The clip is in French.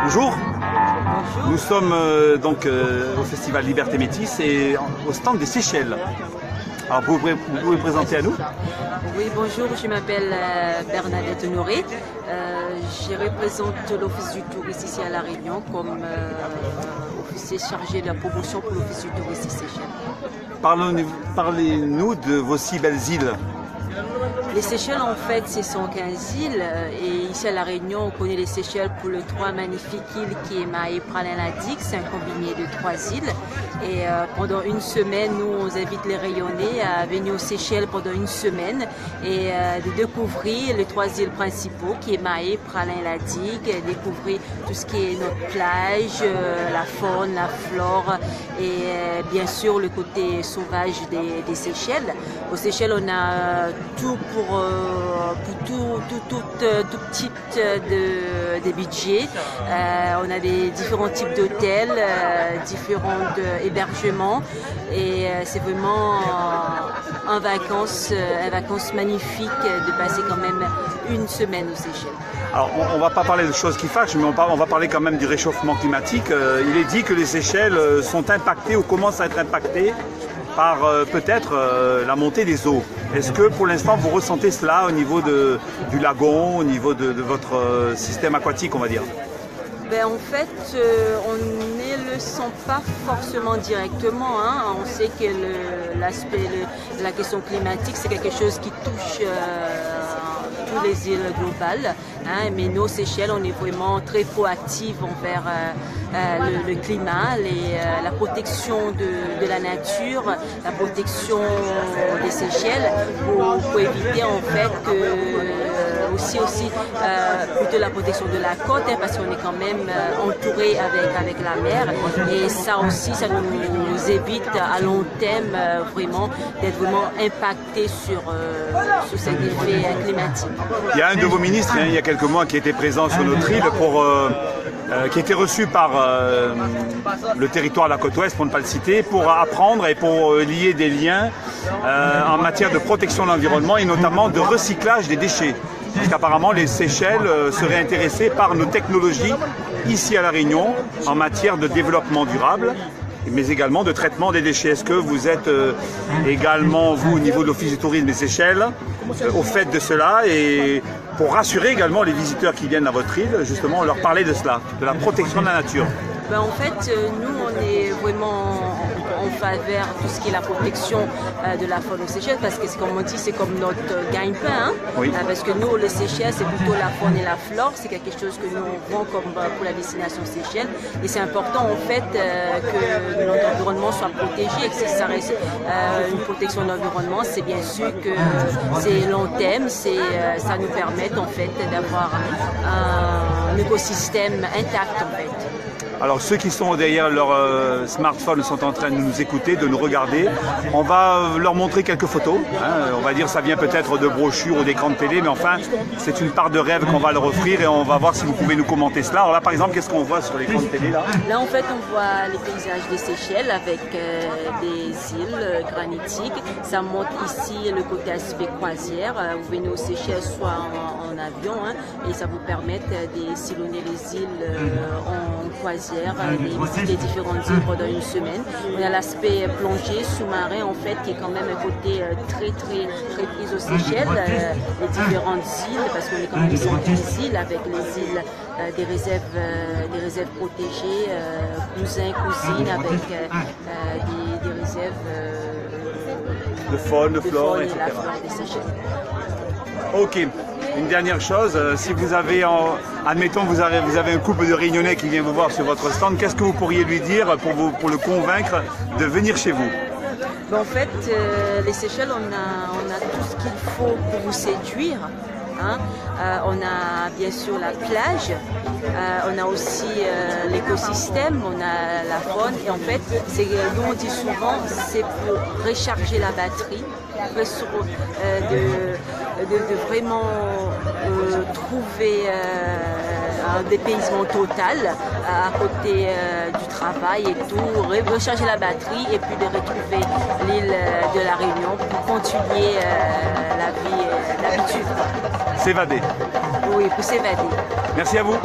Bonjour, Bonjour. nous sommes au Festival Liberté Métis et au stand des Seychelles. Alors vous pouvez vous présenter à nous? Oui, bonjour, je m'appelle Bernadette Honoré. Je représente l'Office du tourisme ici à La Réunion comme officier chargé de la promotion pour l'Office du tourisme Seychelles. Parlez-nous de vos 6 belles îles. Les Seychelles, en fait, ce sont 15 îles. Et ici à La Réunion, on connaît les Seychelles pour les 3 magnifiques îles qui est Mahé, Praslin, Ladik. C'est un combiné de 3 îles. Et pendant une semaine, nous, on invite les rayonnés à venir aux Seychelles pendant une semaine et de découvrir les 3 îles principaux qui est Mahé, Praslin, Ladik. Découvrir tout ce qui est notre plage, la faune, la flore et bien sûr le côté sauvage des Seychelles. Aux Seychelles, on a tout pour tout type de budget. On a des différents types d'hôtels, différents hébergements et c'est vraiment un vacances magnifique de passer quand même une semaine aux Seychelles. Alors on ne va pas parler de choses qui fâchent, mais on va parler quand même du réchauffement climatique. Il est dit que les Seychelles sont impactées ou commencent à être impactées par peut-être la montée des eaux. Est-ce que pour l'instant vous ressentez cela au niveau du lagon, au niveau de votre système aquatique, on va dire? Ben, en fait, on ne le sent pas forcément directement. Hein. On sait que l'aspect de la question climatique, c'est quelque chose qui touche toutes les îles globales. Hein. Mais nos Seychelles, on est vraiment très proactifs envers le climat, la protection de la nature, la protection des Seychelles pour éviter en fait que aussi plutôt la protection de la côte, hein, parce qu'on est quand même entouré avec la mer et ça aussi ça nous évite à long terme vraiment d'être vraiment impacté sur cet effet climatique. Il y a un de vos ministres il y a quelques mois qui était présent sur notre île qui était reçu par le territoire de la côte ouest, pour ne pas le citer, pour apprendre et pour lier des liens en matière de protection de l'environnement et notamment de recyclage des déchets. Parce qu'apparemment les Seychelles seraient intéressées par nos technologies ici à La Réunion en matière de développement durable, mais également de traitement des déchets. Est-ce que vous êtes également, vous, au niveau de l'Office du tourisme des Seychelles, au fait de cela et pour rassurer également les visiteurs qui viennent à votre île, justement, leur parler de cela, de la protection de la nature? Ben, en fait, nous, on est vraiment en faveur de tout ce qui est la protection de la faune aux Seychelles, parce que, comme on dit, c'est comme notre gagne-pain. Hein? Oui. Parce que nous, les Seychelles, c'est plutôt la faune et la flore. C'est quelque chose que nous on vend comme pour la destination Seychelles. Et c'est important, en fait, que notre environnement soit protégé. Et que si ça reste une protection de l'environnement, c'est bien sûr que c'est long terme. Ça nous permet, en fait, d'avoir un écosystème intact, en fait. Alors ceux qui sont derrière leur smartphone sont en train de nous écouter, de nous regarder. On va leur montrer quelques photos. Hein. On va dire ça vient peut-être de brochures ou d'écrans de télé, mais enfin c'est une part de rêve qu'on va leur offrir et on va voir si vous pouvez nous commenter cela. Alors là par exemple, qu'est-ce qu'on voit sur l'écran de télé là? Là en fait on voit les paysages des Seychelles avec des îles granitiques. Ça montre ici le côté aspect croisière. Vous venez aux Seychelles soit en avion hein, et ça vous permet de sillonner les îles en croisière, visiter différentes îles pendant une semaine. On a l'aspect plongée sous-marin en fait qui est quand même un côté très pris aux Seychelles, les différentes îles parce qu'on est quand même sur des îles avec les îles des réserves protégées, cousins, cousines avec des réserves de faune, de flore, et etc. la flore des Seychelles. Ok. Une dernière chose, si vous avez, admettons, vous avez un couple de Réunionnais qui vient vous voir sur votre stand, qu'est-ce que vous pourriez lui dire pour le convaincre de venir chez vous? Ben, en fait, les Seychelles, on a tout ce qu'il faut pour vous séduire. Hein. On a bien sûr la plage, on a aussi l'écosystème, on a la faune et en fait, nous on dit souvent c'est pour recharger la batterie, de vraiment trouver un dépaysement total à côté du travail et tout, recharger la batterie et puis de retrouver l'île de la Réunion pour continuer la vie d'habitude. S'évader. Oui, pour s'évader. Merci à vous.